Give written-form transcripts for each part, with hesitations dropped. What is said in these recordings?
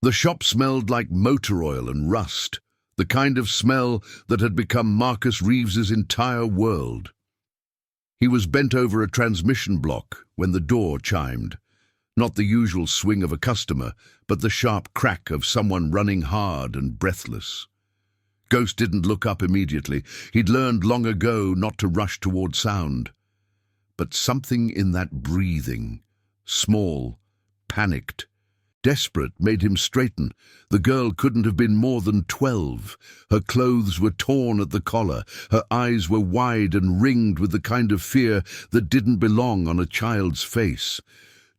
The shop smelled like motor oil and rust, the kind of smell that had become Marcus Reeves's entire world. He was bent over a transmission block when the door chimed. Not the usual swing of a customer, but the sharp crack of someone running hard and breathless. Ghost didn't look up immediately. He'd learned long ago not to rush toward sound. But something in that breathing, small, panicked, desperate, made him straighten. The girl couldn't have been more than 12. Her clothes were torn at the collar. Her eyes were wide and ringed with the kind of fear that didn't belong on a child's face.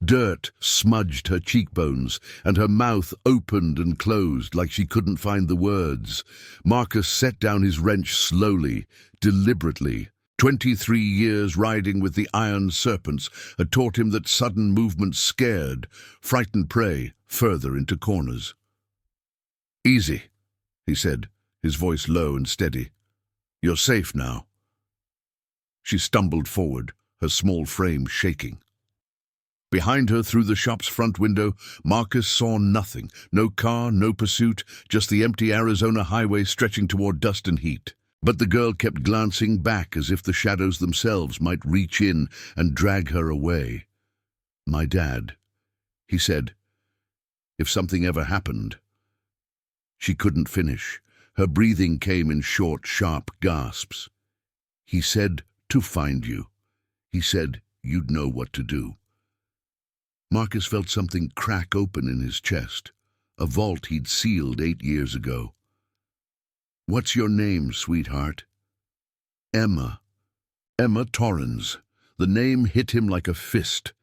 Dirt smudged her cheekbones, and her mouth opened and closed like she couldn't find the words. Marcus set down his wrench slowly, deliberately. 23 years riding with the iron serpents had taught him that sudden movement scared, frightened prey further into corners. "Easy," he said, his voice low and steady. "You're safe now." She stumbled forward, her small frame shaking. Behind her, through the shop's front window, Marcus saw nothing. No car, no pursuit, just the empty Arizona highway stretching toward dust and heat. But the girl kept glancing back as if the shadows themselves might reach in and drag her away. "My dad," he said. "If something ever happened." She couldn't finish. Her breathing came in short, sharp gasps. "He said to find you. He said you'd know what to do." Marcus felt something crack open in his chest, a vault he'd sealed 8 years ago. "What's your name, sweetheart?" "Emma. Emma Torrens." The name hit him like a fist.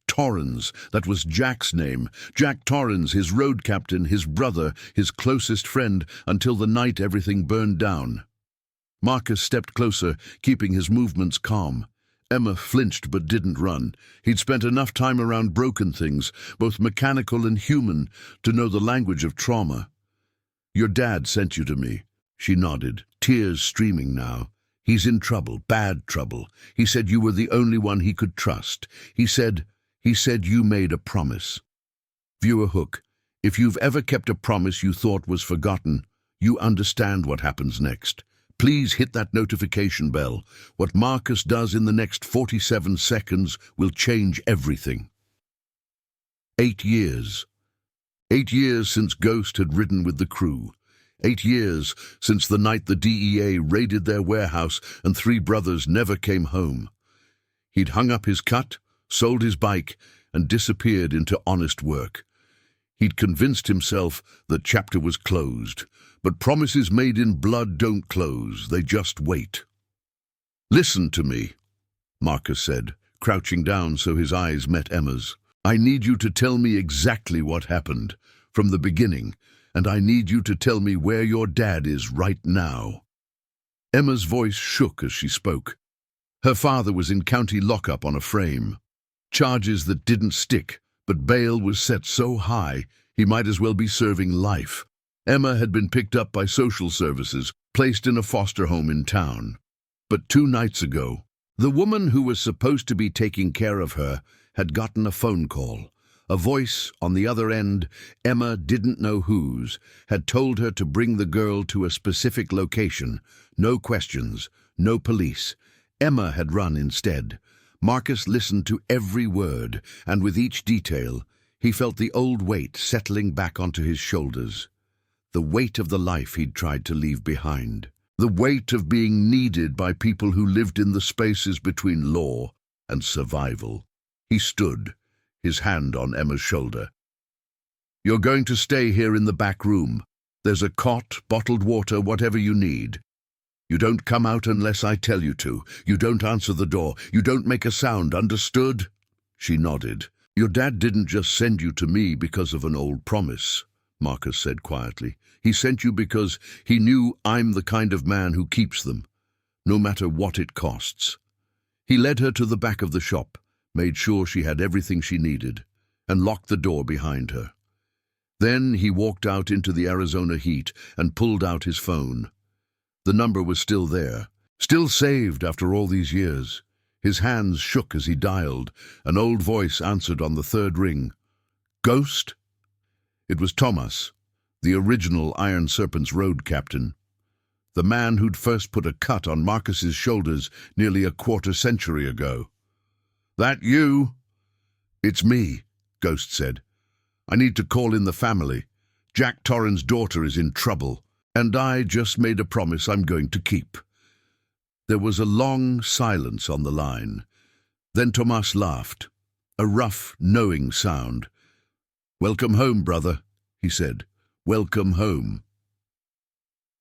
Torrens, that was Jack's name. Jack Torrens, his road captain, his brother, his closest friend, until the night everything burned down. Marcus stepped closer, keeping his movements calm. Emma flinched but didn't run. He'd spent enough time around broken things, both mechanical and human, to know the language of trauma. "Your dad sent you to me." She nodded, tears streaming now. "He's in trouble, bad trouble. He said you were the only one he could trust. He said you made a promise." Viewer hook. If you've ever kept a promise you thought was forgotten, you understand what happens next. Please hit that notification bell. What Marcus does in the next 47 seconds will change everything. 8 years. 8 years since Ghost had ridden with the crew. 8 years since the night the DEA raided their warehouse and 3 brothers never came home. He'd hung up his cut, sold his bike, and disappeared into honest work. He'd convinced himself that chapter was closed, but promises made in blood don't close, they just wait. "Listen to me," Marcus said, crouching down so his eyes met Emma's. "I need you to tell me exactly what happened, from the beginning, and I need you to tell me where your dad is right now." Emma's voice shook as she spoke. Her father was in county lockup on a frame. Charges that didn't stick, but bail was set so high he might as well be serving life. Emma had been picked up by social services, placed in a foster home in town. But 2 nights ago, the woman who was supposed to be taking care of her had gotten a phone call. A voice on the other end, Emma didn't know whose, had told her to bring the girl to a specific location. No questions, no police. Emma had run instead. Marcus listened to every word, and with each detail, he felt the old weight settling back onto his shoulders. The weight of the life he'd tried to leave behind. The weight of being needed by people who lived in the spaces between law and survival. He stood, his hand on Emma's shoulder. "You're going to stay here in the back room. There's a cot, bottled water, whatever you need. You don't come out unless I tell you to. You don't answer the door. You don't make a sound, understood?" She nodded. "Your dad didn't just send you to me because of an old promise," Marcus said quietly. "He sent you because he knew I'm the kind of man who keeps them, no matter what it costs." He led her to the back of the shop, made sure she had everything she needed, and locked the door behind her. Then he walked out into the Arizona heat and pulled out his phone. The number was still there, still saved after all these years. His hands shook as he dialed. An old voice answered on the 3rd ring. "Ghost?" It was Thomas, the original Iron Serpent's road captain, the man who'd first put a cut on Marcus's shoulders nearly a quarter-century ago. "That you?" "It's me," Ghost said. "I need to call in the family. Jack Torran's daughter is in trouble, and I just made a promise I'm going to keep." There was a long silence on the line. Then Thomas laughed, a rough, knowing sound. "Welcome home, brother," he said. "Welcome home."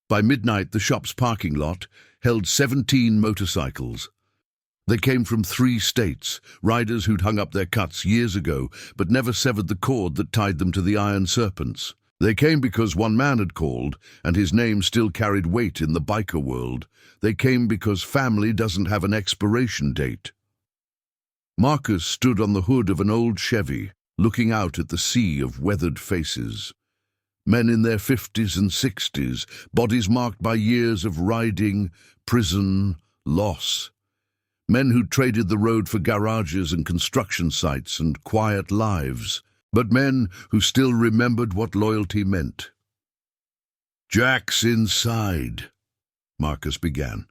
By midnight, the shop's parking lot held 17 motorcycles. They came from 3 states, riders who'd hung up their cuts years ago but never severed the cord that tied them to the Iron Serpents. They came because one man had called, and his name still carried weight in the biker world. They came because family doesn't have an expiration date. Marcus stood on the hood of an old Chevy, looking out at the sea of weathered faces. Men in their 50s and 60s, bodies marked by years of riding, prison, loss. Men who traded the road for garages and construction sites and quiet lives, but men who still remembered what loyalty meant. "Jack's inside," Marcus began.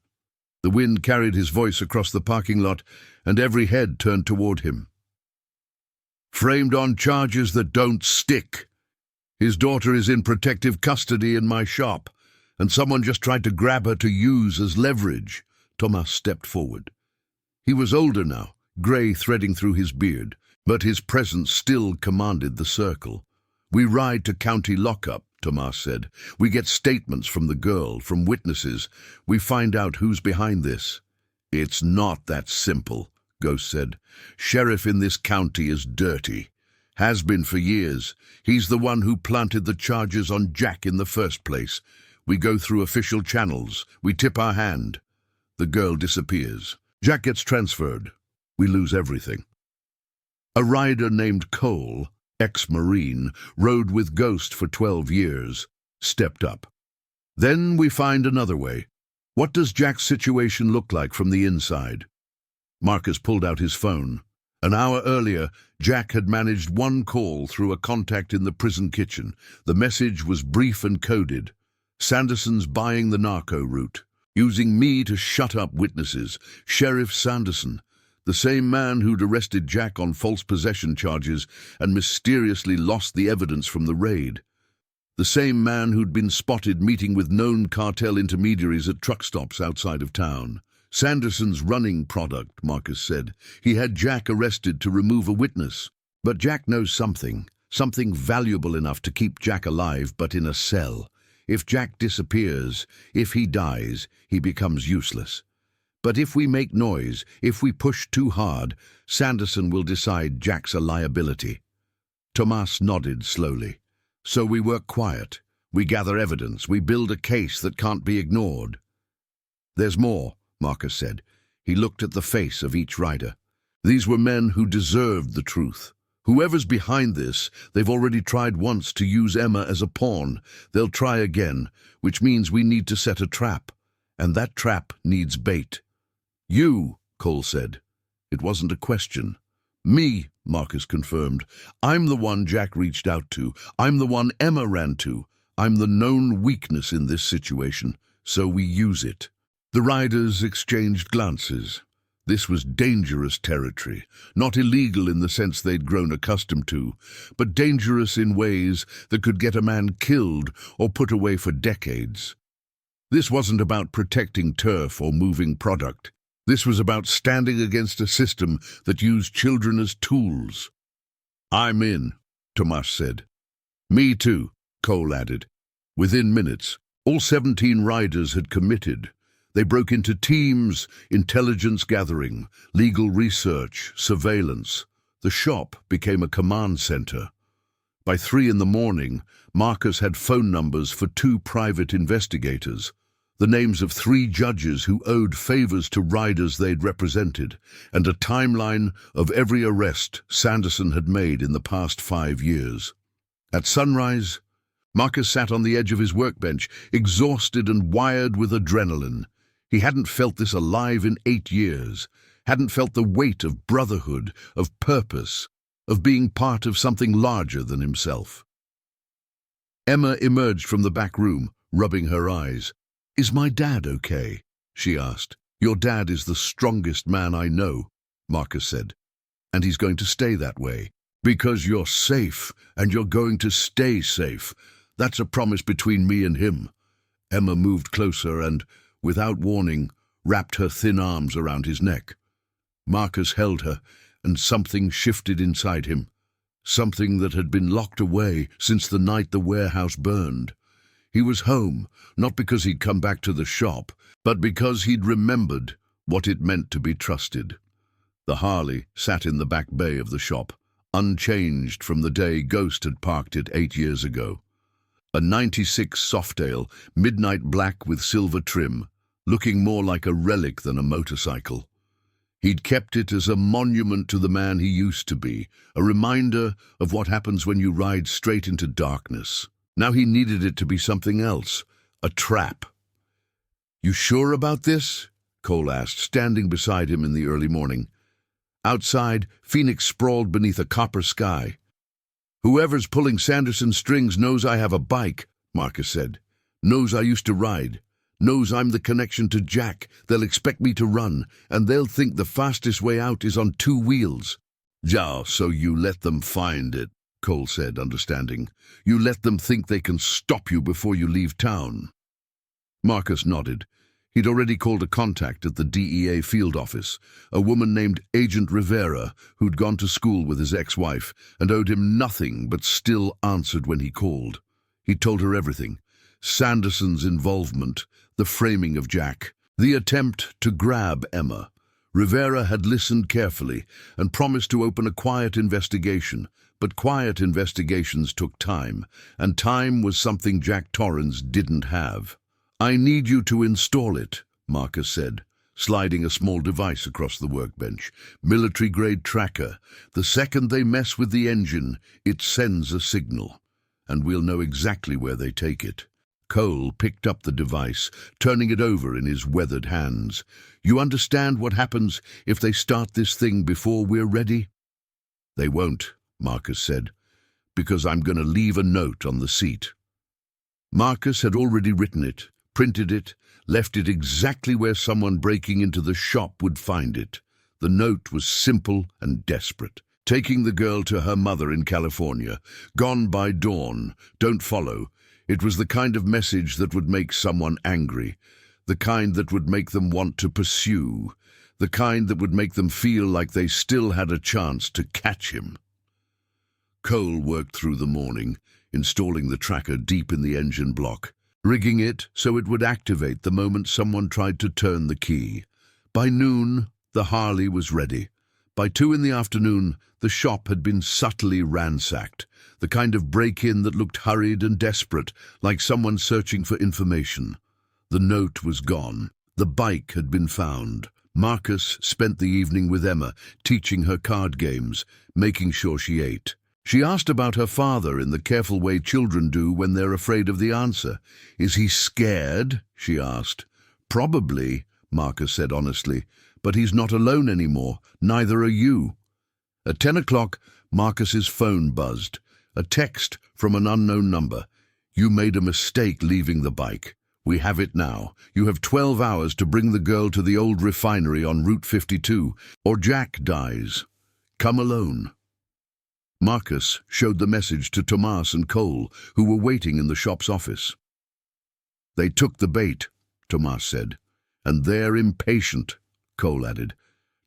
The wind carried his voice across the parking lot, and every head turned toward him. "Framed on charges that don't stick. His daughter is in protective custody in my shop, and someone just tried to grab her to use as leverage." Thomas stepped forward. He was older now, grey threading through his beard, but his presence still commanded the circle. "We ride to county lockup," Thomas said. "We get statements from the girl, from witnesses. We find out who's behind this." "It's not that simple," Ghost said. "Sheriff in this county is dirty. Has been for years. He's the one who planted the charges on Jack in the first place. We go through official channels. We tip our hand. The girl disappears. Jack gets transferred. We lose everything." A rider named Cole, ex-Marine, rode with Ghost for 12 years, stepped up. "Then we find another way. What does Jack's situation look like from the inside?" Marcus pulled out his phone. An hour earlier, Jack had managed one call through a contact in the prison kitchen. The message was brief and coded. "Sanderson's buying the narco route, using me to shut up witnesses. Sheriff Sanderson, the same man who'd arrested Jack on false possession charges and mysteriously lost the evidence from the raid. The same man who'd been spotted meeting with known cartel intermediaries at truck stops outside of town. Sanderson's running product," Marcus said. "He had Jack arrested to remove a witness. But Jack knows something valuable enough to keep Jack alive, but in a cell. If Jack disappears, if he dies, he becomes useless. But if we make noise, if we push too hard, Sanderson will decide Jack's a liability." Thomas nodded slowly. "So we work quiet. We gather evidence. We build a case that can't be ignored." "There's more," Marcus said. He looked at the face of each rider. "These were men who deserved the truth. Whoever's behind this, they've already tried once to use Emma as a pawn. They'll try again, which means we need to set a trap. And that trap needs bait." "You," Cole said. It wasn't a question. "Me," Marcus confirmed. "I'm the one Jack reached out to. I'm the one Emma ran to. I'm the known weakness in this situation, so we use it." The riders exchanged glances. This was dangerous territory, not illegal in the sense they'd grown accustomed to, but dangerous in ways that could get a man killed or put away for decades. This wasn't about protecting turf or moving product. This was about standing against a system that used children as tools. "I'm in," Thomas said. "Me too," Cole added. Within minutes, all 17 riders had committed. They broke into teams, intelligence gathering, legal research, surveillance. The shop became a command center. By 3 in the morning, Marcus had phone numbers for 2 private investigators, the names of 3 judges who owed favors to riders they'd represented, and a timeline of every arrest Sanderson had made in the past 5 years. At sunrise, Marcus sat on the edge of his workbench, exhausted and wired with adrenaline. He hadn't felt this alive in 8 years, hadn't felt the weight of brotherhood, of purpose, of being part of something larger than himself. Emma emerged from the back room, rubbing her eyes. "Is my dad okay?" she asked. "Your dad is the strongest man I know," Marcus said. "And he's going to stay that way. Because you're safe, and you're going to stay safe. That's a promise between me and him." Emma moved closer and, without warning, wrapped her thin arms around his neck. Marcus held her, and something shifted inside him. Something that had been locked away since the night the warehouse burned. He was home, not because he'd come back to the shop, but because he'd remembered what it meant to be trusted. The Harley sat in the back bay of the shop, unchanged from the day Ghost had parked it 8 years ago. A '96 Softail, midnight black with silver trim, looking more like a relic than a motorcycle. He'd kept it as a monument to the man he used to be, a reminder of what happens when you ride straight into darkness. Now he needed it to be something else, a trap. "You sure about this?" Cole asked, standing beside him in the early morning. Outside, Phoenix sprawled beneath a copper sky. "Whoever's pulling Sanderson's strings knows I have a bike," Marcus said. "Knows I used to ride. Knows I'm the connection to Jack. They'll expect me to run, and they'll think the fastest way out is on 2 wheels. "Ja, so you let them find it," Cole said, understanding. "You let them think they can stop you before you leave town." Marcus nodded. He'd already called a contact at the DEA field office, a woman named Agent Rivera, who'd gone to school with his ex-wife and owed him nothing but still answered when he called. He'd told her everything. Sanderson's involvement, the framing of Jack, the attempt to grab Emma. Rivera had listened carefully and promised to open a quiet investigation, but quiet investigations took time, and time was something Jack Torrance didn't have. "I need you to install it," Marcus said, sliding a small device across the workbench. "Military-grade tracker. The second they mess with the engine, it sends a signal, and we'll know exactly where they take it." Cole picked up the device, turning it over in his weathered hands. "You understand what happens if they start this thing before we're ready?" "They won't," Marcus said, "because I'm going to leave a note on the seat." Marcus had already written it, printed it, left it exactly where someone breaking into the shop would find it. The note was simple and desperate. "Taking the girl to her mother in California. Gone by dawn. Don't follow." It was the kind of message that would make someone angry, the kind that would make them want to pursue, the kind that would make them feel like they still had a chance to catch him. Cole worked through the morning, installing the tracker deep in the engine block, rigging it so it would activate the moment someone tried to turn the key. By noon, the Harley was ready. By 2 in the afternoon, the shop had been subtly ransacked, the kind of break-in that looked hurried and desperate, like someone searching for information. The note was gone. The bike had been found. Marcus spent the evening with Emma, teaching her card games, making sure she ate. She asked about her father in the careful way children do when they're afraid of the answer. "Is he scared?" she asked. "Probably," Marcus said honestly, "but he's not alone anymore. Neither are you." At 10 o'clock, Marcus's phone buzzed. A text from an unknown number. "You made a mistake leaving the bike. We have it now. You have 12 hours to bring the girl to the old refinery on Route 52, or Jack dies. Come alone." Marcus showed the message to Tomas and Cole, who were waiting in the shop's office. "They took the bait," Tomas said. "And they're impatient," Cole added.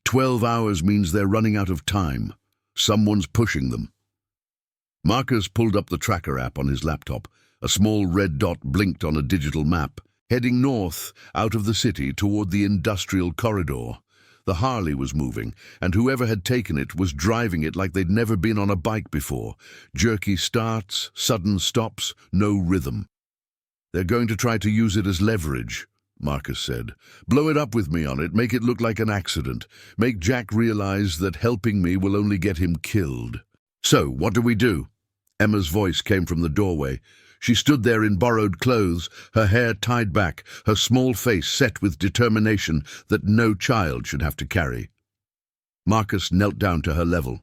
12 hours means they're running out of time. Someone's pushing them." Marcus pulled up the tracker app on his laptop. A small red dot blinked on a digital map, heading north out of the city toward the industrial corridor. The Harley was moving, and whoever had taken it was driving it like they'd never been on a bike before. Jerky starts, sudden stops, no rhythm. "They're going to try to use it as leverage," Marcus said. "Blow it up with me on it, make it look like an accident. Make Jack realize that helping me will only get him killed." "So, what do we do?" Emma's voice came from the doorway. She stood there in borrowed clothes, her hair tied back, her small face set with determination that no child should have to carry. Marcus knelt down to her level.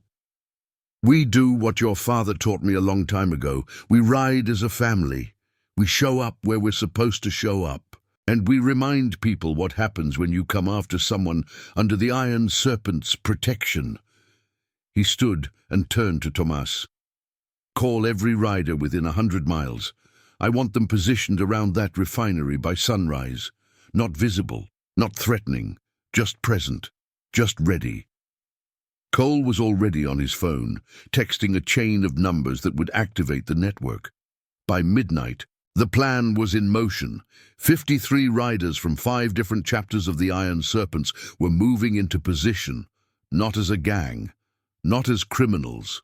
We do what your father taught me a long time ago. We ride as a family. We show up where we're supposed to show up. And we remind people what happens when you come after someone under the Iron Serpent's protection." He stood and turned to Tomas. "Call every rider within 100 miles. I want them positioned around that refinery by sunrise. Not visible, not threatening, just present, just ready." Cole was already on his phone, texting a chain of numbers that would activate the network. By midnight, the plan was in motion. 53 riders from 5 different chapters of the Iron Serpents were moving into position, not as a gang, not as criminals,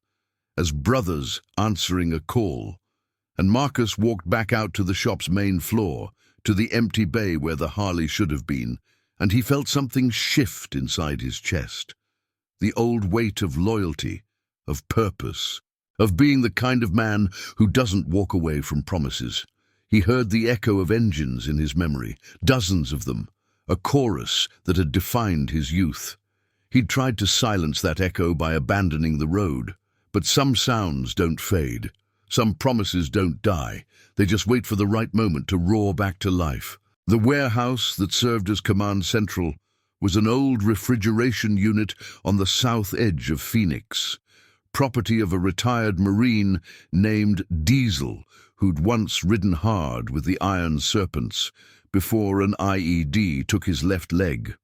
as brothers answering a call. And Marcus walked back out to the shop's main floor, to the empty bay where the Harley should have been, and he felt something shift inside his chest. The old weight of loyalty, of purpose, of being the kind of man who doesn't walk away from promises. He heard the echo of engines in his memory, dozens of them, a chorus that had defined his youth. He'd tried to silence that echo by abandoning the road, but some sounds don't fade. Some promises don't die. They just wait for the right moment to roar back to life. The warehouse that served as command central was an old refrigeration unit on the south edge of Phoenix, property of a retired Marine named Diesel, who'd once ridden hard with the Iron Serpents before an IED took his left leg.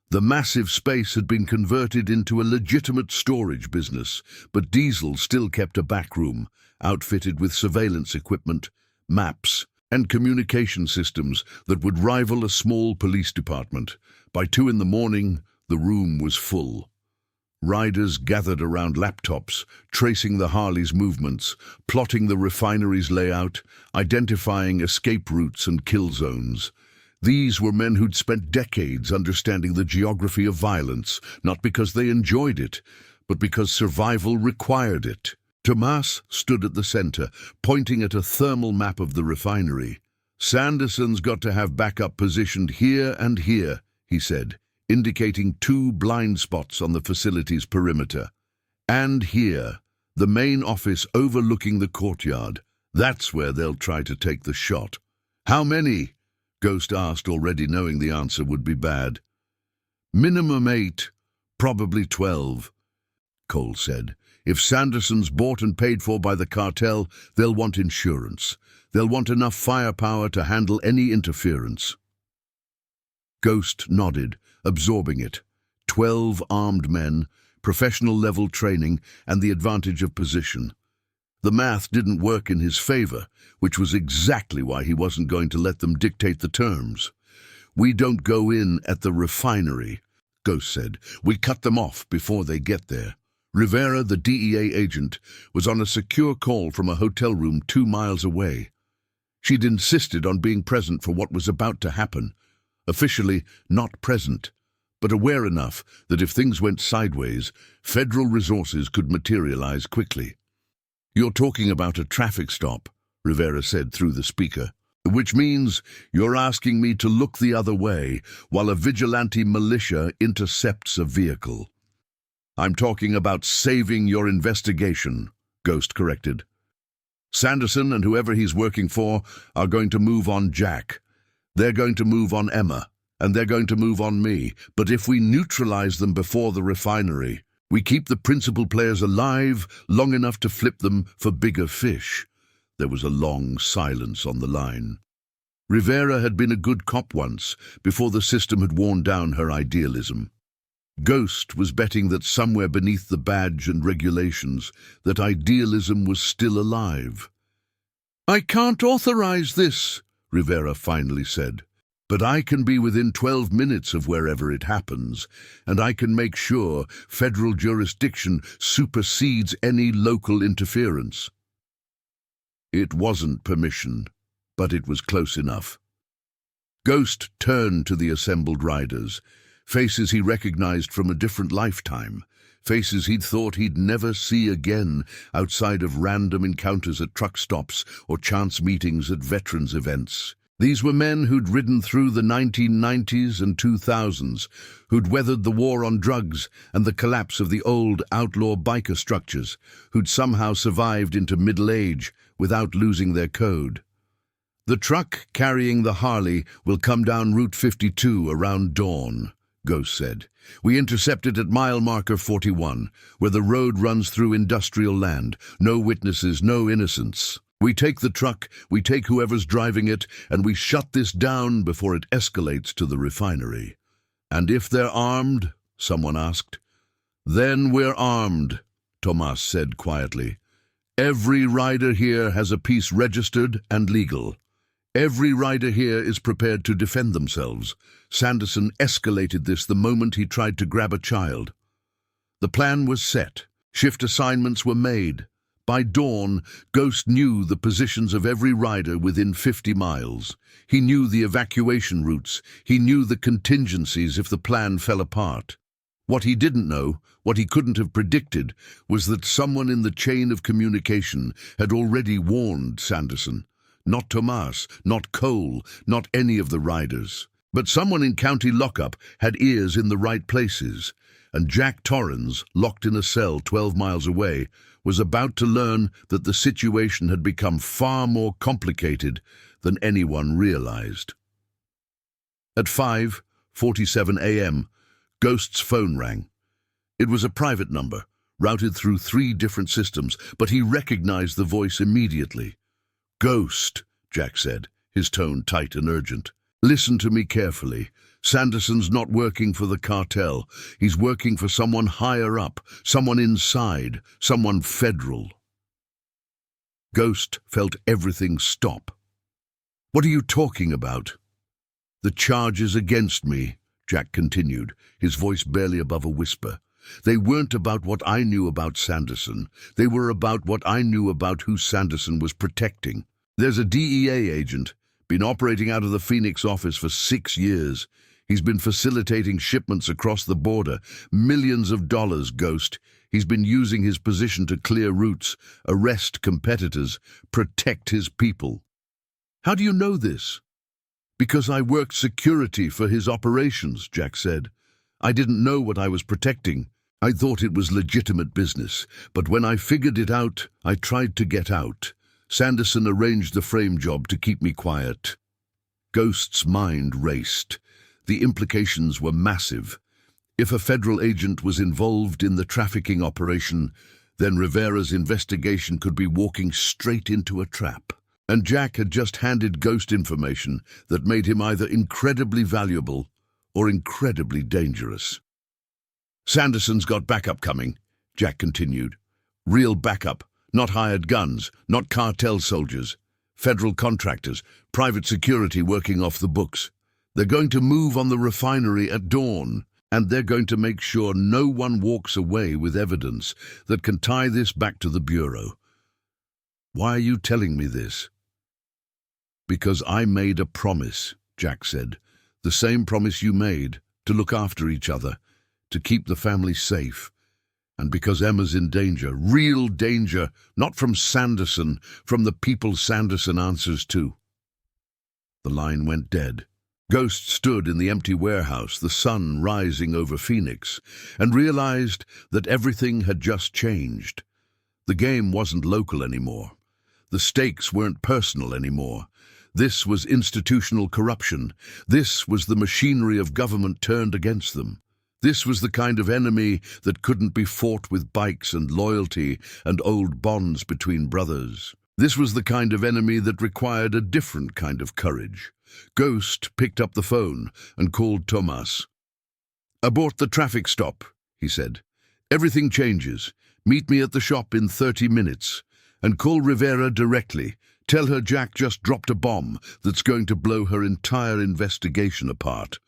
The massive space had been converted into a legitimate storage business, but Diesel still kept a back room, outfitted with surveillance equipment, maps, and communication systems that would rival a small police department. By 2 a.m, the room was full. Riders gathered around laptops, tracing the Harley's movements, plotting the refinery's layout, identifying escape routes and kill zones. These were men who'd spent decades understanding the geography of violence, not because they enjoyed it, but because survival required it. Tomas stood at the center, pointing at a thermal map of the refinery. "Sanderson's got to have backup positioned here and here," he said, indicating 2 blind spots on the facility's perimeter. "And here, the main office overlooking the courtyard. That's where they'll try to take the shot." "How many?" Ghost asked, already knowing the answer would be bad. "Minimum 8, probably 12, Cole said. "If Sanderson's bought and paid for by the cartel, they'll want insurance. They'll want enough firepower to handle any interference." Ghost nodded, absorbing it. 12 armed men, professional-level training, and the advantage of position. The math didn't work in his favor, which was exactly why he wasn't going to let them dictate the terms. "We don't go in at the refinery," Ghost said. "We cut them off before they get there." Rivera, the DEA agent, was on a secure call from a hotel room 2 miles away. She'd insisted on being present for what was about to happen. Officially not present, but aware enough that if things went sideways, federal resources could materialize quickly. "You're talking about a traffic stop," Rivera said through the speaker, "which means you're asking me to look the other way while a vigilante militia intercepts a vehicle." "I'm talking about saving your investigation," Ghost corrected. "Sanderson and whoever he's working for are going to move on Jack. They're going to move on Emma, and they're going to move on me. But if we neutralize them before the refinery, we keep the principal players alive long enough to flip them for bigger fish." There was a long silence on the line. Rivera had been a good cop once, before the system had worn down her idealism. Ghost was betting that somewhere beneath the badge and regulations, that idealism was still alive. "I can't authorize this," Rivera finally said. "But I can be within 12 minutes of wherever it happens, and I can make sure federal jurisdiction supersedes any local interference." It wasn't permission, but it was close enough. Ghost turned to the assembled riders, faces he recognized from a different lifetime, faces he'd thought he'd never see again outside of random encounters at truck stops or chance meetings at veterans events. These were men who'd ridden through the 1990s and 2000s, who'd weathered the war on drugs and the collapse of the old outlaw biker structures, who'd somehow survived into middle age without losing their code. "The truck carrying the Harley will come down Route 52 around dawn," Ghost said. "We intercept it at mile marker 41, where the road runs through industrial land. No witnesses, no innocents. We take the truck, we take whoever's driving it, and we shut this down before it escalates to the refinery." "And if they're armed?" someone asked. "Then we're armed," Tomas said quietly. "Every rider here has a piece registered and legal. Every rider here is prepared to defend themselves. Sanderson escalated this the moment he tried to grab a child. The plan was set. Shift assignments were made. By dawn, Ghost knew the positions of every rider within 50 miles. He knew the evacuation routes. He knew the contingencies if the plan fell apart. What he didn't know, what he couldn't have predicted, was that someone in the chain of communication had already warned Sanderson. Not Tomas, not Cole, not any of the riders. But someone in county lockup had ears in the right places, and Jack Torrens, locked in a cell 12 miles away, was about to learn that the situation had become far more complicated than anyone realized. At 5:47 a.m., Ghost's phone rang. It was a private number, routed through 3 different systems, but he recognized the voice immediately. "Ghost," Jack said, his tone tight and urgent. "Listen to me carefully. Sanderson's not working for the cartel. He's working for someone higher up, someone inside, someone federal." Ghost felt everything stop. "What are you talking about?" "The charges against me," Jack continued, his voice barely above a whisper. "They weren't about what I knew about Sanderson. They were about what I knew about who Sanderson was protecting. There's a DEA agent, been operating out of the Phoenix office for 6 years. He's been facilitating shipments across the border, millions of dollars, Ghost. He's been using his position to clear routes, arrest competitors, protect his people." "How do you know this?" "Because I worked security for his operations," Jack said. "I didn't know what I was protecting. I thought it was legitimate business, but when I figured it out, I tried to get out. Sanderson arranged the frame job to keep me quiet." Ghost's mind raced. The implications were massive. If a federal agent was involved in the trafficking operation, then Rivera's investigation could be walking straight into a trap. And Jack had just handed Ghost information that made him either incredibly valuable or incredibly dangerous. "Sanderson's got backup coming," Jack continued. "Real backup, not hired guns, not cartel soldiers. Federal contractors, private security working off the books. They're going to move on the refinery at dawn, and they're going to make sure no one walks away with evidence that can tie this back to the Bureau." "Why are you telling me this?" "Because I made a promise," Jack said. "The same promise you made, to look after each other, to keep the family safe. And because Emma's in danger, real danger, not from Sanderson, from the people Sanderson answers to." The line went dead. Ghost stood in the empty warehouse, the sun rising over Phoenix, and realized that everything had just changed. The game wasn't local anymore. The stakes weren't personal anymore. This was institutional corruption. This was the machinery of government turned against them. This was the kind of enemy that couldn't be fought with bikes and loyalty and old bonds between brothers. This was the kind of enemy that required a different kind of courage. Ghost picked up the phone and called Tomas. "Abort the traffic stop," he said. "Everything changes. Meet me at the shop in 30 minutes. And call Rivera directly. Tell her Jack just dropped a bomb that's going to blow her entire investigation apart."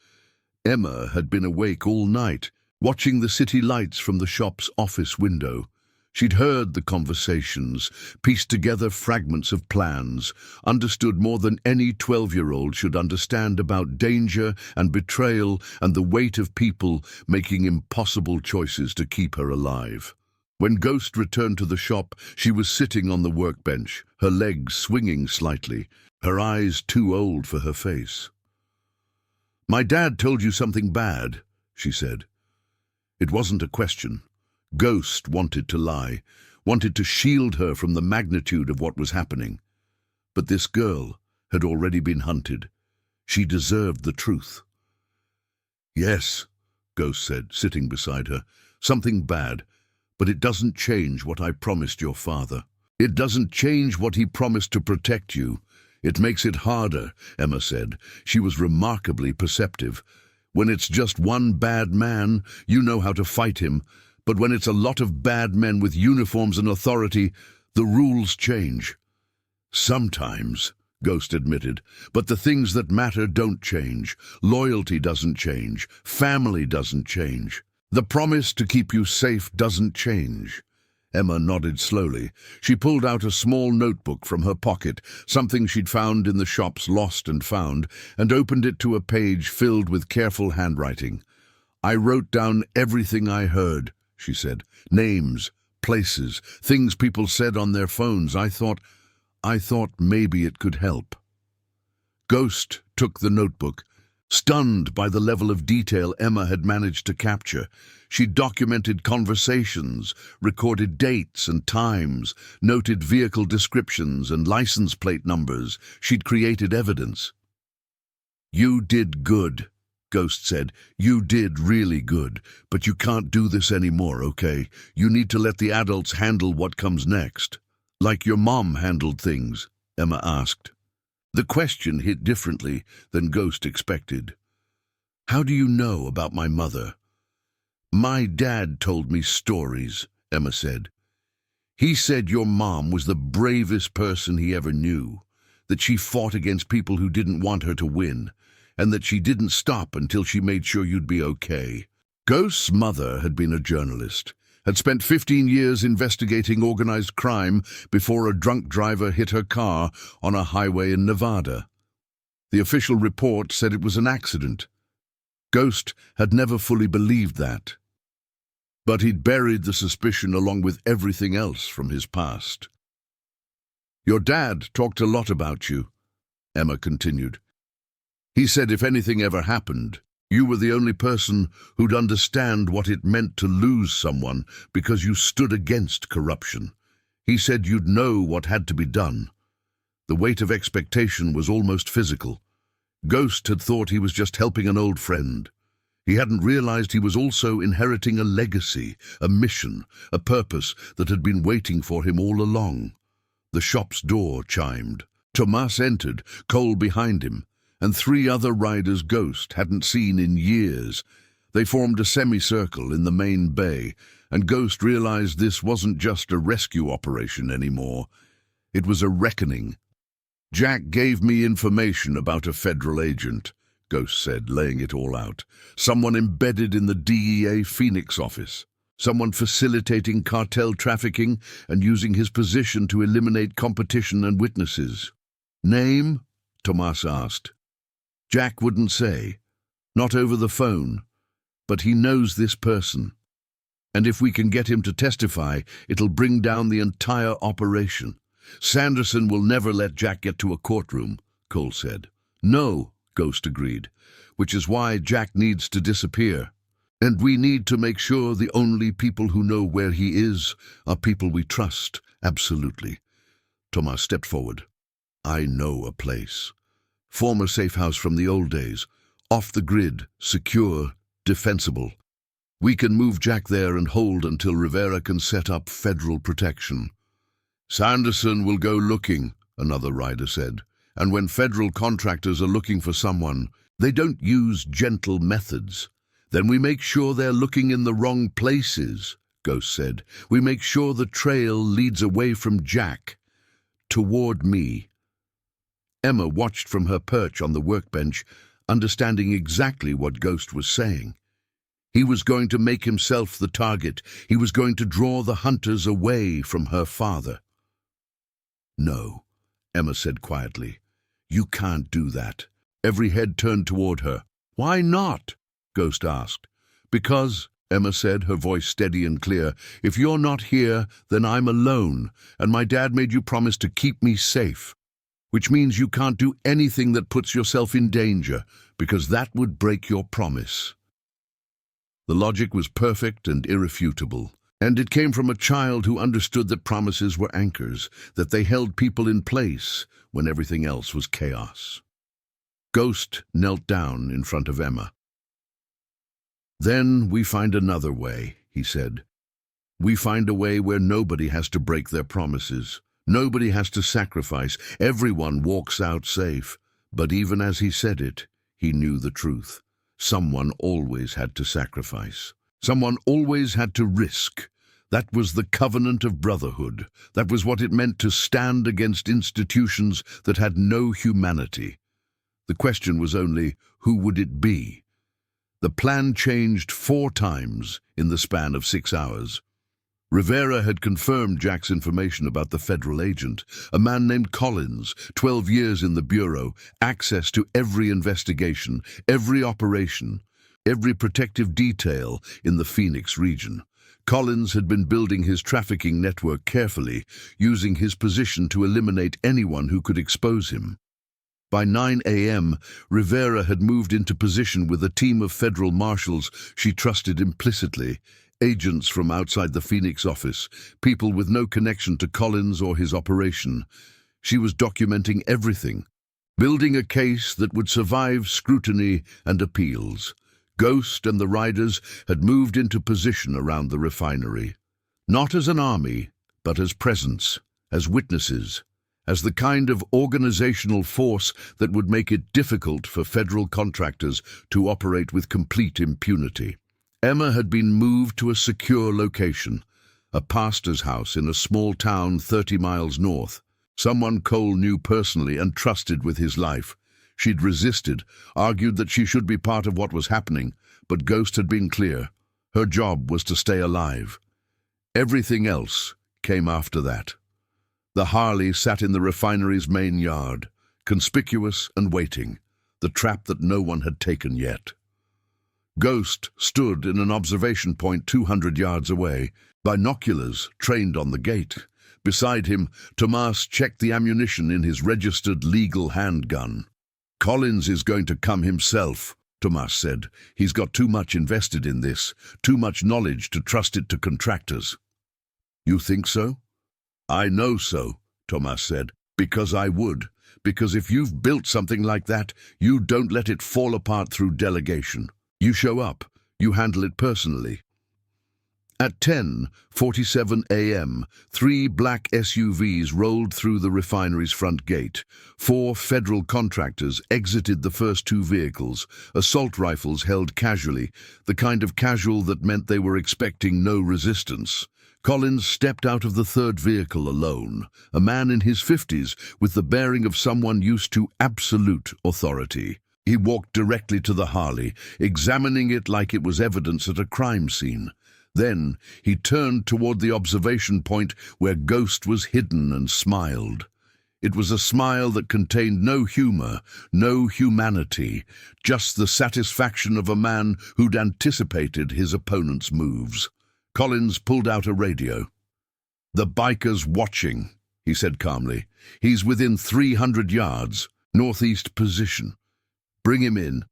Emma had been awake all night, watching the city lights from the shop's office window. She'd heard the conversations, pieced together fragments of plans, understood more than any 12-year-old should understand about danger and betrayal and the weight of people making impossible choices to keep her alive. When Ghost returned to the shop, she was sitting on the workbench, her legs swinging slightly, her eyes too old for her face. "My dad told you something bad," she said. It wasn't a question. Ghost wanted to lie, wanted to shield her from the magnitude of what was happening. But this girl had already been hunted. She deserved the truth. "Yes," Ghost said, sitting beside her. "Something bad, but it doesn't change what I promised your father. It doesn't change what he promised to protect you. It makes it harder," Emma said. She was remarkably perceptive. "When it's just one bad man, you know how to fight him. But when it's a lot of bad men with uniforms and authority, the rules change." "Sometimes," Ghost admitted, "but the things that matter don't change. Loyalty doesn't change. Family doesn't change. The promise to keep you safe doesn't change." Emma nodded slowly. She pulled out a small notebook from her pocket, something she'd found in the shop's Lost and Found, and opened it to a page filled with careful handwriting. "I wrote down everything I heard," she said. "Names, places, things people said on their phones. I thought maybe it could help." Ghost took the notebook, stunned by the level of detail Emma had managed to capture. She documented conversations, recorded dates and times, noted vehicle descriptions and license plate numbers. She'd created evidence. "You did good," Ghost said. "You did really good, but you can't do this anymore, okay? You need to let the adults handle what comes next." "Like your mom handled things?" Emma asked. The question hit differently than Ghost expected. "How do you know about my mother?" "My dad told me stories," Emma said. "He said your mom was the bravest person he ever knew, that she fought against people who didn't want her to win, and that she didn't stop until she made sure you'd be okay." Ghost's mother had been a journalist, had spent 15 years investigating organized crime before a drunk driver hit her car on a highway in Nevada. The official report said it was an accident. Ghost had never fully believed that. But he'd buried the suspicion along with everything else from his past. "Your dad talked a lot about you," Emma continued. "He said if anything ever happened, you were the only person who'd understand what it meant to lose someone because you stood against corruption. He said you'd know what had to be done." The weight of expectation was almost physical. Ghost had thought he was just helping an old friend. He hadn't realized he was also inheriting a legacy, a mission, a purpose that had been waiting for him all along. The shop's door chimed. Tomas entered, Cole behind him, and 3 other riders Ghost hadn't seen in years. They formed a semicircle in the main bay, and Ghost realized this wasn't just a rescue operation anymore. It was a reckoning. "Jack gave me information about a federal agent," Ghost said, laying it all out. "Someone embedded in the DEA Phoenix office. Someone facilitating cartel trafficking and using his position to eliminate competition and witnesses." "Name?" Tomas asked. Jack wouldn't say. Not over the phone. But he knows this person. And if we can get him to testify, it'll bring down the entire operation. "Sanderson will never let Jack get to a courtroom," Cole said. "No," Ghost agreed, "which is why Jack needs to disappear. And we need to make sure the only people who know where he is are people we trust, absolutely." Tomas stepped forward. "I know a place. Former safe house from the old days. Off the grid, secure, defensible. We can move Jack there and hold until Rivera can set up federal protection." "Sanderson will go looking," another rider said. "And when federal contractors are looking for someone, they don't use gentle methods. Then we make sure they're looking in the wrong places," Ghost said. "We make sure the trail leads away from Jack, toward me." Emma watched from her perch on the workbench, understanding exactly what Ghost was saying. He was going to make himself the target. He was going to draw the hunters away from her father. "No," Emma said quietly. "You can't do that." Every head turned toward her. "Why not?" Ghost asked. "Because Emma said, her voice steady and clear. "If you're not here, then I'm alone, and my dad made you promise to keep me safe. Which means you can't do anything that puts yourself in danger, because that would break your promise." The logic was perfect and irrefutable, and it came from a child who understood that promises were anchors, that they held people in place when everything else was chaos. Ghost knelt down in front of Emma. "Then we find another way," he said. "We find a way where nobody has to break their promises. Nobody has to sacrifice. Everyone walks out safe." But even as he said it, he knew the truth. Someone always had to sacrifice. Someone always had to risk. That was the covenant of brotherhood. That was what it meant to stand against institutions that had no humanity. The question was only, who would it be? The plan changed 4 times in the span of 6 hours. Rivera had confirmed Jack's information about the federal agent, a man named Collins, 12 years in the Bureau, access to every investigation, every operation, every protective detail in the Phoenix region. Collins had been building his trafficking network carefully, using his position to eliminate anyone who could expose him. By 9 a.m., Rivera had moved into position with a team of federal marshals she trusted implicitly, agents from outside the Phoenix office, people with no connection to Collins or his operation. She was documenting everything, building a case that would survive scrutiny and appeals. Ghost and the Riders had moved into position around the refinery, not as an army, but as presence, as witnesses, as the kind of organizational force that would make it difficult for federal contractors to operate with complete impunity. Emma had been moved to a secure location, a pastor's house in a small town 30 miles north, someone Cole knew personally and trusted with his life. She'd resisted, argued that she should be part of what was happening, but Ghost had been clear. Her job was to stay alive. Everything else came after that. The Harley sat in the refinery's main yard, conspicuous and waiting, the trap that no one had taken yet. Ghost stood in an observation point 200 yards away, binoculars trained on the gate. Beside him, Tomas checked the ammunition in his registered legal handgun. "Collins is going to come himself," Tomas said. "He's got too much invested in this, too much knowledge to trust it to contractors." "You think so?" "I know so," Tomas said, "because I would. Because if you've built something like that, you don't let it fall apart through delegation. You show up, you handle it personally." At 10:47 a.m., 3 black SUVs rolled through the refinery's front gate. 4 federal contractors exited the first 2 vehicles, assault rifles held casually, the kind of casual that meant they were expecting no resistance. Collins stepped out of the 3rd vehicle alone, a man in his 50s with the bearing of someone used to absolute authority. He walked directly to the Harley, examining it like it was evidence at a crime scene. Then he turned toward the observation point where Ghost was hidden and smiled. It was a smile that contained no humor, no humanity, just the satisfaction of a man who'd anticipated his opponent's moves. Collins pulled out a radio. "The biker's watching," he said calmly. "He's within 300 yards, northeast position. Bring him in.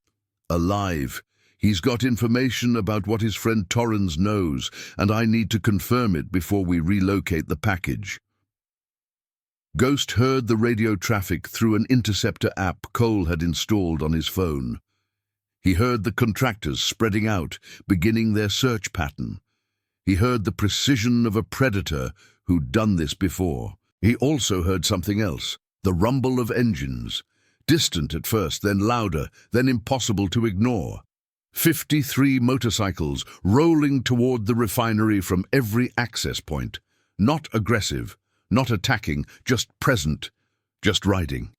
Alive. He's got information about what his friend Torrens knows, and I need to confirm it before we relocate the package." Ghost heard the radio traffic through an interceptor app Cole had installed on his phone. He heard the contractors spreading out, beginning their search pattern. He heard the precision of a predator who'd done this before. He also heard something else, the rumble of engines. Distant at first, then louder, then impossible to ignore. 53 motorcycles rolling toward the refinery from every access point. Not aggressive, not attacking, just present, just riding.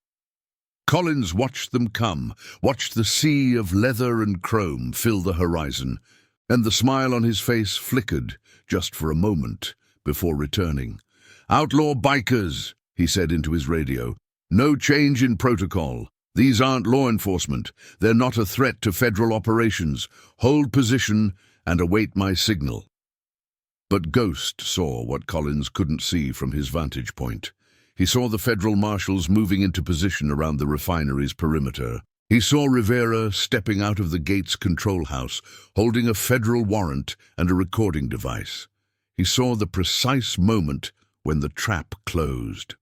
Collins watched them come, watched the sea of leather and chrome fill the horizon, and the smile on his face flickered, just for a moment, before returning. "Outlaw bikers," he said into his radio. "No change in protocol. These aren't law enforcement. They're not a threat to federal operations. Hold position and await my signal. But Ghost saw what Collins couldn't see from his vantage point. He saw the federal marshals moving into position around the refinery's perimeter. He saw Rivera stepping out of the gate's control house, holding a federal warrant and a recording device. He saw the precise moment when the trap closed.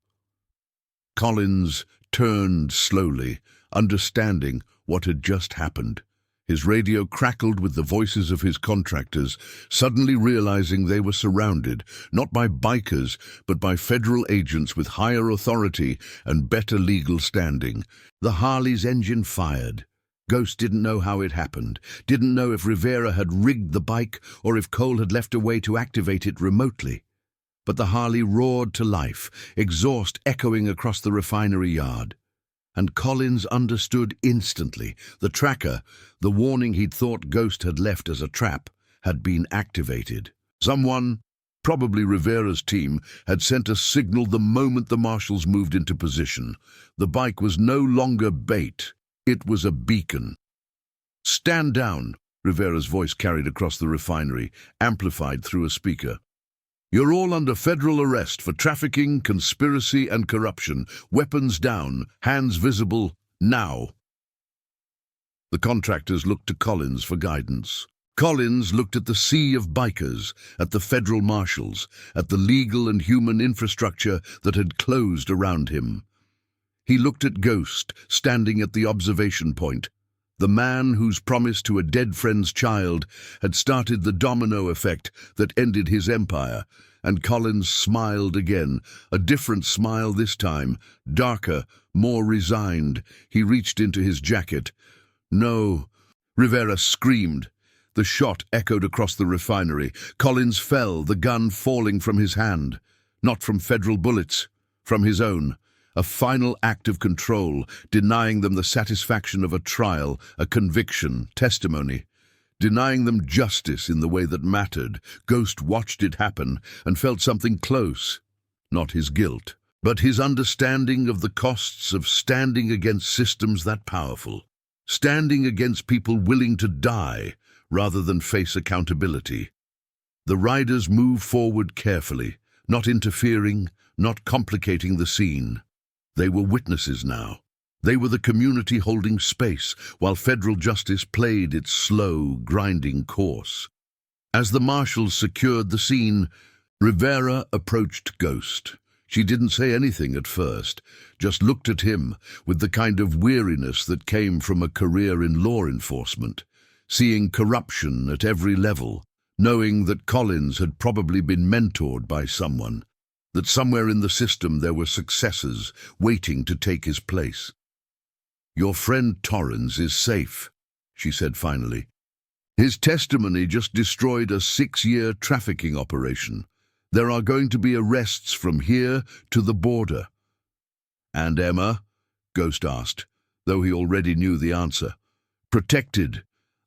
Collins turned slowly, understanding what had just happened. His radio crackled with the voices of his contractors, suddenly realizing they were surrounded, not by bikers, but by federal agents with higher authority and better legal standing. The Harley's engine fired. Ghost didn't know how it happened, didn't know if Rivera had rigged the bike or if Cole had left a way to activate it remotely. But the Harley roared to life, exhaust echoing across the refinery yard. And Collins understood instantly. The tracker, the warning he'd thought Ghost had left as a trap, had been activated. Someone, probably Rivera's team, had sent a signal the moment the marshals moved into position. The bike was no longer bait. It was a beacon. "Stand down," Rivera's voice carried across the refinery, amplified through a speaker. "You're all under federal arrest for trafficking, conspiracy, and corruption. Weapons down, hands visible, now." The contractors looked to Collins for guidance. Collins looked at the sea of bikers, at the federal marshals, at the legal and human infrastructure that had closed around him. He looked at Ghost, standing at the observation point, the man whose promise to a dead friend's child had started the domino effect that ended his empire, and Collins smiled again, a different smile this time, darker, more resigned. He reached into his jacket. "No," Rivera screamed. The shot echoed across the refinery. Collins fell, the gun falling from his hand. Not from federal bullets, from his own. A final act of control, denying them the satisfaction of a trial, a conviction, testimony. Denying them justice in the way that mattered. Ghost watched it happen and felt something close. Not his guilt, but his understanding of the costs of standing against systems that powerful. Standing against people willing to die rather than face accountability. The riders moved forward carefully, not interfering, not complicating the scene. They were witnesses now. They were the community holding space, while federal justice played its slow, grinding course. As the marshals secured the scene, Rivera approached Ghost. She didn't say anything at first, just looked at him with the kind of weariness that came from a career in law enforcement, seeing corruption at every level, knowing that Collins had probably been mentored by someone, that somewhere in the system there were successors waiting to take his place. "Your friend Torrens is safe," she said finally. "His testimony just destroyed a 6-year trafficking operation. There are going to be arrests from here to the border." "And Emma?" Ghost asked, though he already knew the answer. "Protected,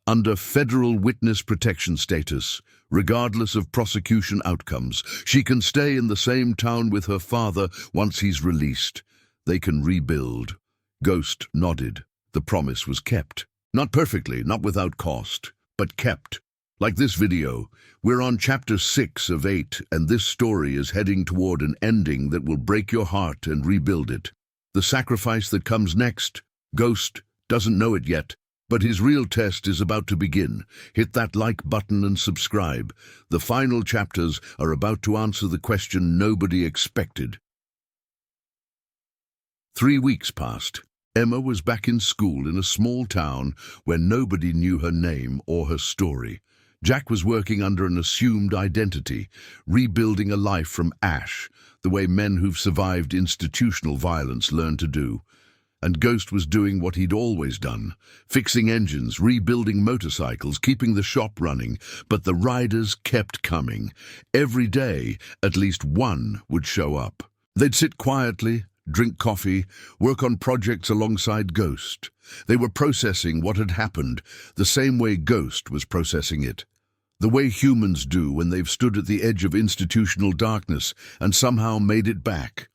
under federal witness protection status, regardless of prosecution outcomes. She can stay in the same town with her father once he's released. They can rebuild." Ghost nodded. The promise was kept. Not perfectly, not without cost, but kept. Like this video, we're on chapter 6 of 8, and this story is heading toward an ending that will break your heart and rebuild it. The sacrifice that comes next, Ghost doesn't know it yet, but his real test is about to begin. Hit that like button and subscribe. The final chapters are about to answer the question nobody expected. 3 weeks passed. Emma was back in school in a small town where nobody knew her name or her story. Jack was working under an assumed identity, rebuilding a life from ash, the way men who've survived institutional violence learn to do. And Ghost was doing what he'd always done, fixing engines, rebuilding motorcycles, keeping the shop running. But the riders kept coming. Every day, at least one would show up. They'd sit quietly, drink coffee, work on projects alongside Ghost. They were processing what had happened, the same way Ghost was processing it. The way humans do when they've stood at the edge of institutional darkness and somehow made it back.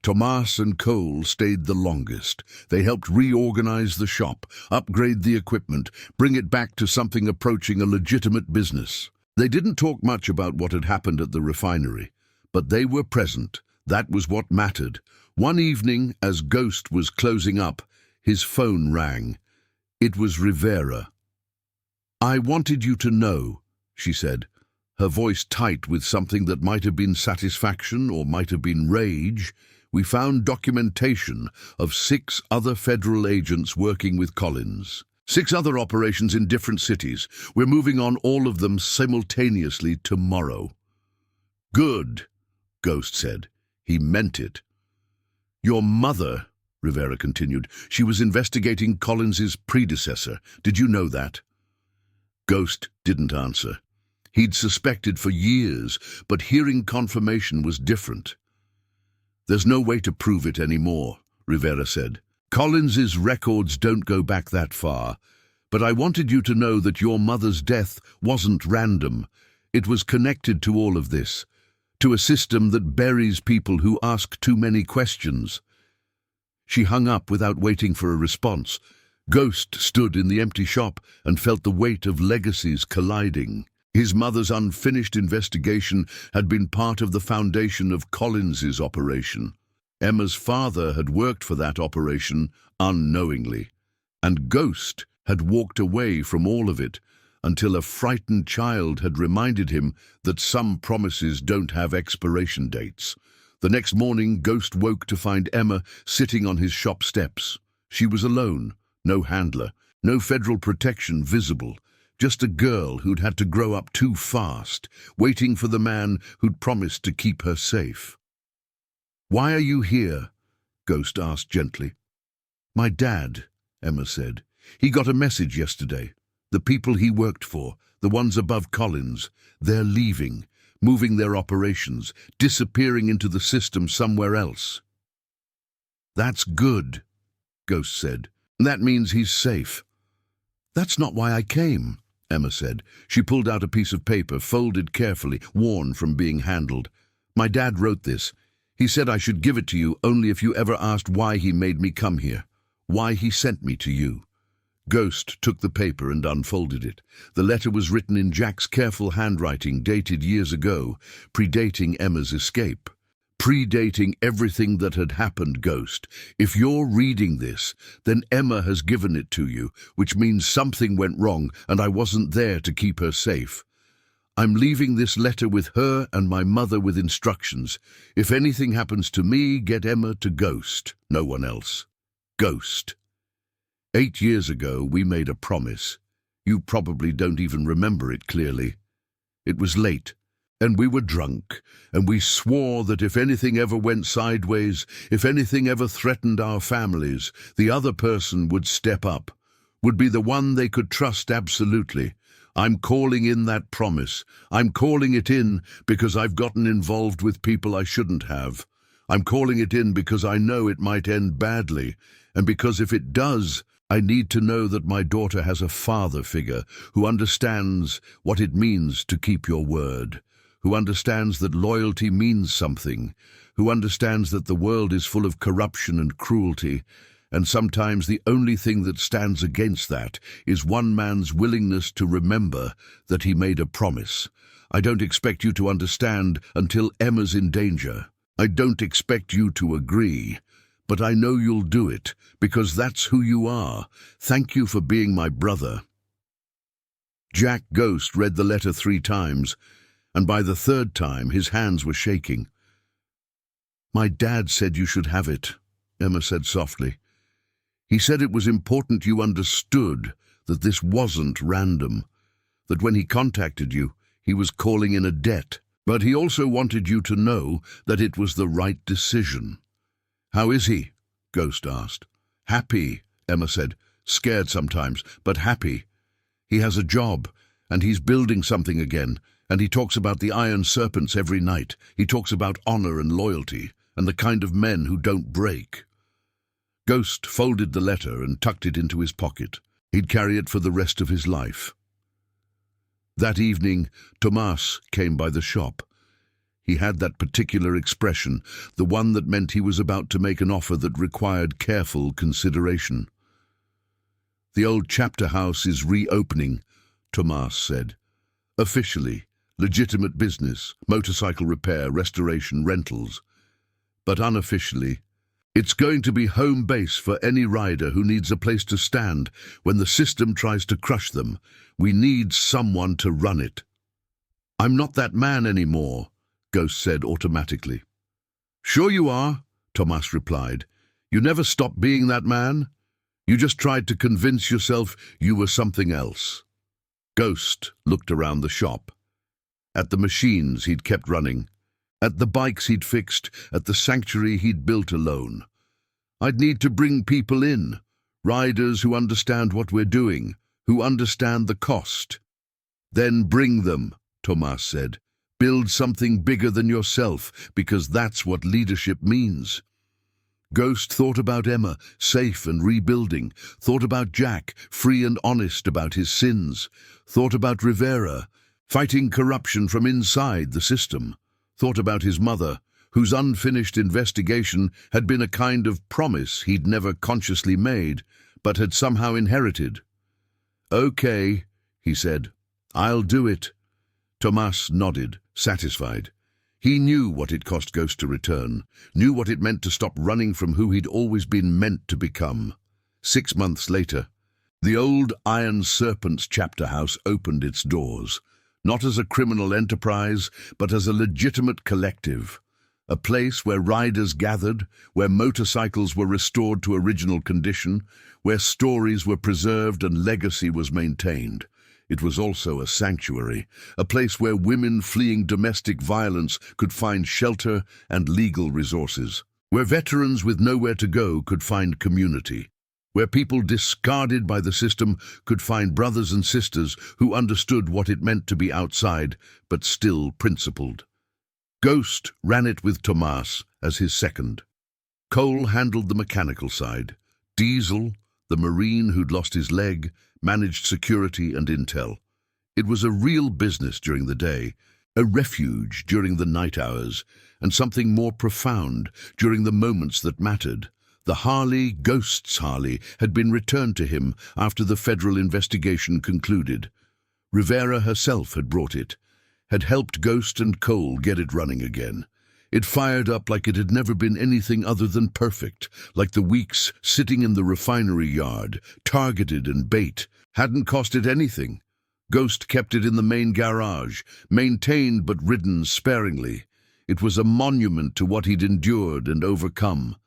Tomas and Cole stayed the longest. They helped reorganize the shop, upgrade the equipment, bring it back to something approaching a legitimate business. They didn't talk much about what had happened at the refinery, but they were present. That was what mattered. One evening, as Ghost was closing up, his phone rang. It was Rivera. "I wanted you to know," she said, her voice tight with something that might have been satisfaction or might have been rage. "We found documentation of 6 other federal agents working with Collins. 6 other operations in different cities. We're moving on all of them simultaneously tomorrow." "Good," Ghost said. He meant it. "Your mother," Rivera continued, "she was investigating Collins's predecessor. Did you know that?" Ghost didn't answer. He'd suspected for years, but hearing confirmation was different. "There's no way to prove it anymore," Rivera said. "Collins's records don't go back that far, but I wanted you to know that your mother's death wasn't random. It was connected to all of this, to a system that buries people who ask too many questions." She hung up without waiting for a response. Ghost stood in the empty shop and felt the weight of legacies colliding. His mother's unfinished investigation had been part of the foundation of Collins's operation. Emma's father had worked for that operation unknowingly, and Ghost had walked away from all of it until a frightened child had reminded him that some promises don't have expiration dates. The next morning, Ghost woke to find Emma sitting on his shop steps. She was alone, no handler, no federal protection visible. Just a girl who'd had to grow up too fast, waiting for the man who'd promised to keep her safe. "Why are you here?" Ghost asked gently. "My dad," Emma said. "He got a message yesterday. The people he worked for, the ones above Collins, they're leaving, moving their operations, disappearing into the system somewhere else." "That's good," Ghost said. "That means he's safe." "That's not why I came," Emma said. She pulled out a piece of paper, folded carefully, worn from being handled. "My dad wrote this. He said I should give it to you only if you ever asked why he made me come here, why he sent me to you." Ghost took the paper and unfolded it. The letter was written in Jack's careful handwriting, dated years ago, predating Emma's escape. Predating everything that had happened, Ghost. If you're reading this, then Emma has given it to you, which means something went wrong and I wasn't there to keep her safe. I'm leaving this letter with her and my mother with instructions. If anything happens to me, get Emma to Ghost, no one else. Ghost. 8 years ago, we made a promise. You probably don't even remember it clearly. It was late. And we were drunk, and we swore that if anything ever went sideways, if anything ever threatened our families, the other person would step up, would be the one they could trust absolutely. I'm calling in that promise. I'm calling it in because I've gotten involved with people I shouldn't have. I'm calling it in because I know it might end badly, and because if it does, I need to know that my daughter has a father figure who understands what it means to keep your word, who understands that loyalty means something, who understands that the world is full of corruption and cruelty, and sometimes the only thing that stands against that is one man's willingness to remember that he made a promise. I don't expect you to understand until Emma's in danger. I don't expect you to agree, but I know you'll do it, because that's who you are. Thank you for being my brother. Jack Ghost read the letter 3 times, and by the 3rd time his hands were shaking. "My dad said you should have it," Emma said softly. "He said it was important you understood that this wasn't random, that when he contacted you, he was calling in a debt, but he also wanted you to know that it was the right decision." "How is he?" Ghost asked. "Happy," Emma said. "Scared sometimes, but happy. He has a job, and he's building something again. And he talks about the iron serpents every night. He talks about honor and loyalty, and the kind of men who don't break." Ghost folded the letter and tucked it into his pocket. He'd carry it for the rest of his life. That evening, Tomas came by the shop. He had that particular expression, the one that meant he was about to make an offer that required careful consideration. "The old chapter house is reopening," Tomas said. "Officially, legitimate business, motorcycle repair, restoration, rentals. But unofficially, it's going to be home base for any rider who needs a place to stand when the system tries to crush them. We need someone to run it." "I'm not that man anymore," Ghost said automatically. "Sure you are," Tomas replied. "You never stopped being that man. You just tried to convince yourself you were something else." Ghost looked around the shop. At the machines he'd kept running, at the bikes he'd fixed, at the sanctuary he'd built alone. "I'd need to bring people in, riders who understand what we're doing, who understand the cost." "Then bring them," Tomas said. "Build something bigger than yourself, because that's what leadership means." Ghost thought about Emma, safe and rebuilding, thought about Jack, free and honest about his sins, thought about Rivera, fighting corruption from inside the system, thought about his mother, whose unfinished investigation had been a kind of promise he'd never consciously made, but had somehow inherited. "Okay," he said. "I'll do it." Tomas nodded, satisfied. He knew what it cost Ghost to return, knew what it meant to stop running from who he'd always been meant to become. 6 months later, the old Iron Serpent's chapter house opened its doors, not as a criminal enterprise, but as a legitimate collective. A place where riders gathered, where motorcycles were restored to original condition, where stories were preserved and legacy was maintained. It was also a sanctuary, a place where women fleeing domestic violence could find shelter and legal resources, where veterans with nowhere to go could find community, where people discarded by the system could find brothers and sisters who understood what it meant to be outside, but still principled. Ghost ran it with Tomas as his second. Cole handled the mechanical side. Diesel, the Marine who'd lost his leg, managed security and intel. It was a real business during the day, a refuge during the night hours, and something more profound during the moments that mattered. The Harley, Ghost's Harley, had been returned to him after the federal investigation concluded. Rivera herself had brought it, had helped Ghost and Cole get it running again. It fired up like it had never been anything other than perfect, like the weeks sitting in the refinery yard, targeted and bait, hadn't cost it anything. Ghost kept it in the main garage, maintained but ridden sparingly. It was a monument to what he'd endured and overcome.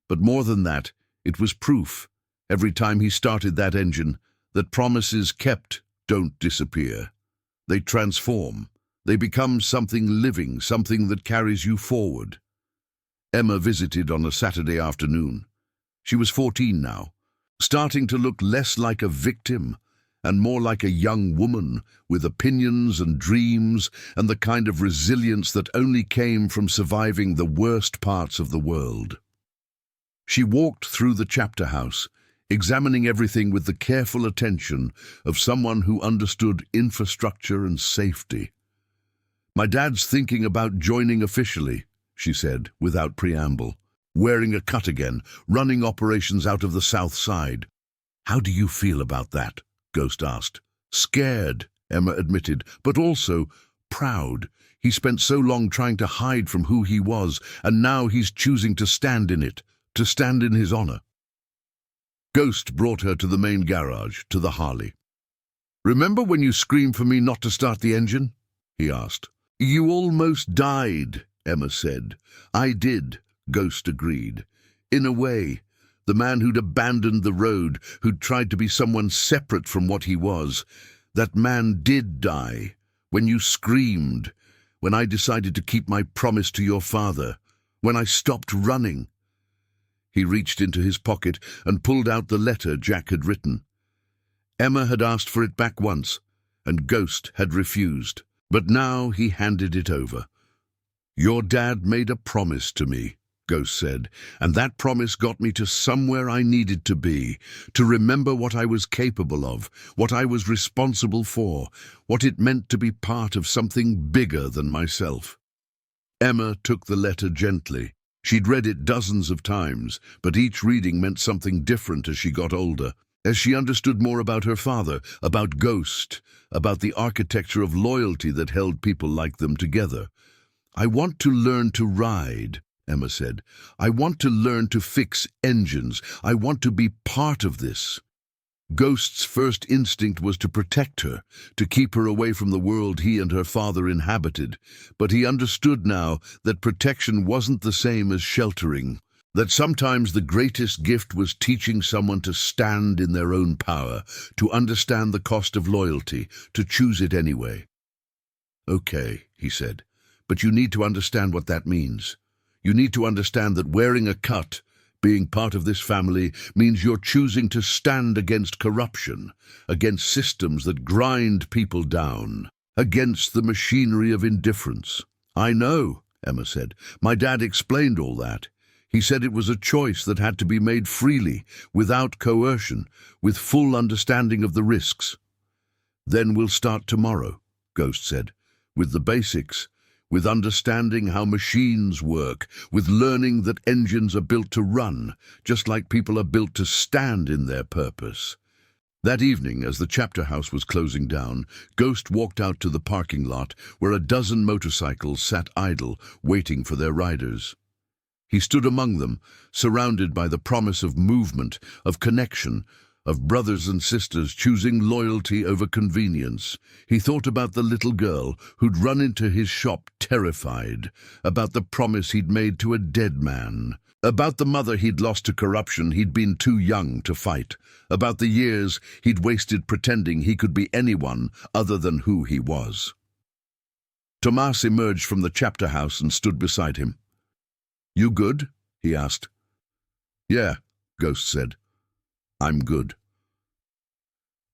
But more than that, it was proof, every time he started that engine, that promises kept don't disappear. They transform. They become something living, something that carries you forward. Emma visited on a Saturday afternoon. She was 14 now, starting to look less like a victim and more like a young woman with opinions and dreams and the kind of resilience that only came from surviving the worst parts of the world. She walked through the chapter house, examining everything with the careful attention of someone who understood infrastructure and safety. "My dad's thinking about joining officially," she said, without preamble. "Wearing a cut again, running operations out of the south side." "How do you feel about that?" Ghost asked. "Scared," Emma admitted, "but also proud. He spent so long trying to hide from who he was, and now he's choosing to stand in it, to stand in his honor." Ghost brought her to the main garage, to the Harley. "Remember when you screamed for me not to start the engine?" he asked. "You almost died," Emma said. "I did," Ghost agreed. "In a way, the man who'd abandoned the road, who'd tried to be someone separate from what he was, that man did die. When you screamed, when I decided to keep my promise to your father, when I stopped running." He reached into his pocket and pulled out the letter Jack had written. Emma had asked for it back once, and Ghost had refused. But now he handed it over. "Your dad made a promise to me," Ghost said, "and that promise got me to somewhere I needed to be, to remember what I was capable of, what I was responsible for, what it meant to be part of something bigger than myself." Emma took the letter gently. She'd read it dozens of times, but each reading meant something different as she got older. As she understood more about her father, about Ghost, about the architecture of loyalty that held people like them together. "I want to learn to ride," Emma said. "I want to learn to fix engines. I want to be part of this." Ghost's first instinct was to protect her, to keep her away from the world he and her father inhabited. But he understood now that protection wasn't the same as sheltering, that sometimes the greatest gift was teaching someone to stand in their own power, to understand the cost of loyalty, to choose it anyway. "Okay," he said, "but you need to understand what that means. You need to understand that wearing a cut, being part of this family, means you're choosing to stand against corruption, against systems that grind people down, against the machinery of indifference." "I know," Emma said. "My dad explained all that. He said it was a choice that had to be made freely, without coercion, with full understanding of the risks." "Then we'll start tomorrow," Ghost said, "with the basics, with understanding how machines work, with learning that engines are built to run, just like people are built to stand in their purpose." That evening, as the chapter house was closing down, Ghost walked out to the parking lot where a dozen motorcycles sat idle, waiting for their riders. He stood among them, surrounded by the promise of movement, of connection, of brothers and sisters choosing loyalty over convenience. He thought about the little girl who'd run into his shop terrified, about the promise he'd made to a dead man, about the mother he'd lost to corruption he'd been too young to fight, about the years he'd wasted pretending he could be anyone other than who he was. Tomas emerged from the chapter house and stood beside him. "You good?" he asked. "Yeah," Ghost said. "I'm good."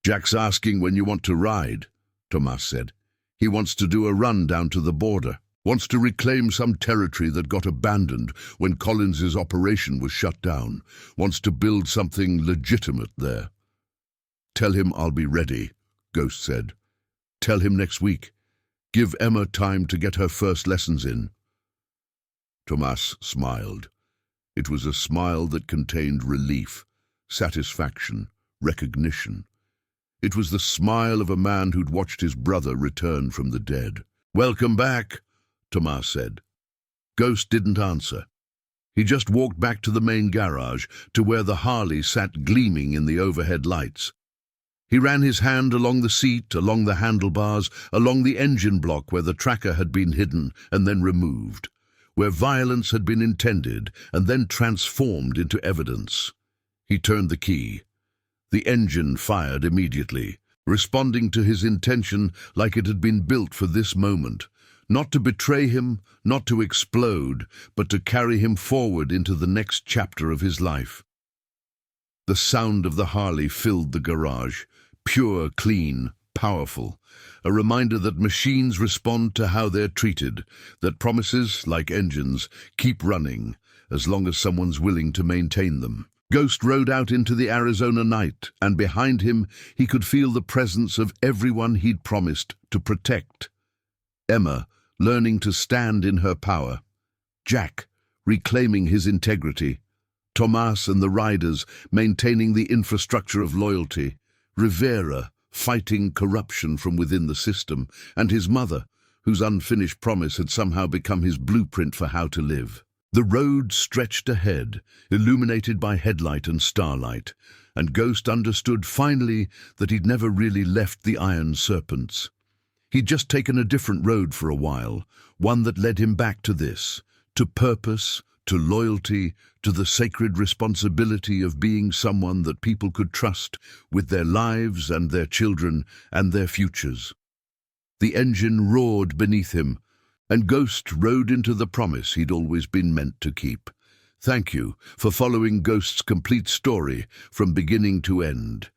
"Jack's asking when you want to ride," Tomas said. "He wants to do a run down to the border, wants to reclaim some territory that got abandoned when Collins's operation was shut down, wants to build something legitimate there." "Tell him I'll be ready," Ghost said. "Tell him next week. Give Emma time to get her first lessons in." Tomas smiled. It was a smile that contained relief, satisfaction, recognition. It was the smile of a man who'd watched his brother return from the dead. "Welcome back," Tomas said. Ghost didn't answer. He just walked back to the main garage, to where the Harley sat gleaming in the overhead lights. He ran his hand along the seat, along the handlebars, along the engine block where the tracker had been hidden and then removed, where violence had been intended and then transformed into evidence. He turned the key. The engine fired immediately, responding to his intention like it had been built for this moment, not to betray him, not to explode, but to carry him forward into the next chapter of his life. The sound of the Harley filled the garage, pure, clean, powerful, a reminder that machines respond to how they're treated, that promises, like engines, keep running, as long as someone's willing to maintain them. Ghost rode out into the Arizona night, and behind him he could feel the presence of everyone he'd promised to protect. Emma, learning to stand in her power. Jack, reclaiming his integrity. Tomas and the riders, maintaining the infrastructure of loyalty. Rivera, fighting corruption from within the system. And his mother, whose unfinished promise had somehow become his blueprint for how to live. The road stretched ahead, illuminated by headlight and starlight, and Ghost understood finally that he'd never really left the Iron Serpents. He'd just taken a different road for a while, one that led him back to this, to purpose, to loyalty, to the sacred responsibility of being someone that people could trust with their lives and their children and their futures. The engine roared beneath him, and Ghost rode into the promise he'd always been meant to keep. Thank you for following Ghost's complete story from beginning to end.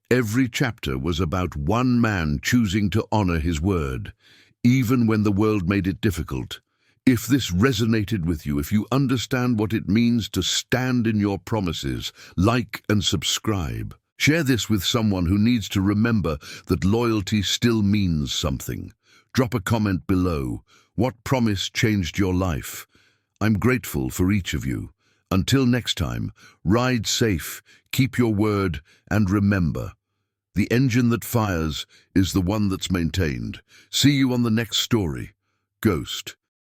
Every chapter was about one man choosing to honor his word, even when the world made it difficult. If this resonated with you, if you understand what it means to stand in your promises, like and subscribe. Share this with someone who needs to remember that loyalty still means something. Drop a comment below. What promise changed your life? I'm grateful for each of you. Until next time, ride safe, keep your word, and remember, the engine that fires is the one that's maintained. See you on the next story. Ghost.